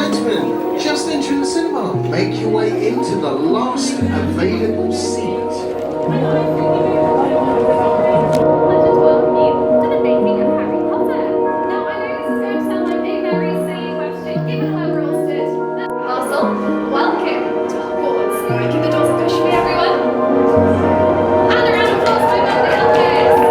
gentlemen, just entering the cinema. Make your way into the last available seat. Welcome to Hogwarts. Keep the doors pushed for everyone. And a round of applause for my Untitled.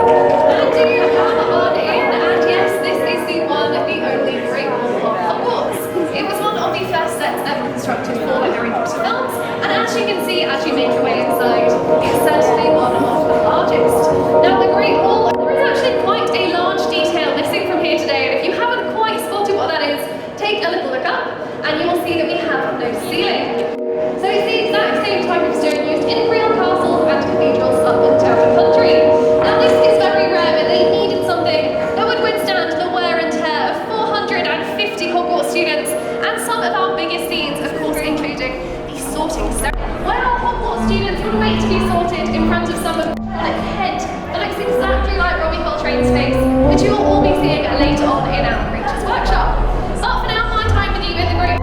And do you have on in? And yes, this is the one, the only Great Wall of Hogwarts. It was one of the first sets ever constructed for Harry Potter films, and as you can see, as you make your way inside, it's certainly one of the largest. Now, the Great Wall, there is actually quite a large detail missing from here today, and if you haven't quite spotted what that is, take a little look up, and you will see that we have no ceiling. So it's the exact same type of stone used in real castles and cathedrals up and down the country. Now this is very rare, but they needed something that would withstand the wear and tear of 450 Hogwarts students, and some of our biggest scenes, of course, including the sorting ceremony, where our Hogwarts students would wait to be sorted in front of some iconic head that looks exactly like Robbie Coltrane's face, which you will all be seeing later on in our Creatures Workshop. But for now, my time with you in the group.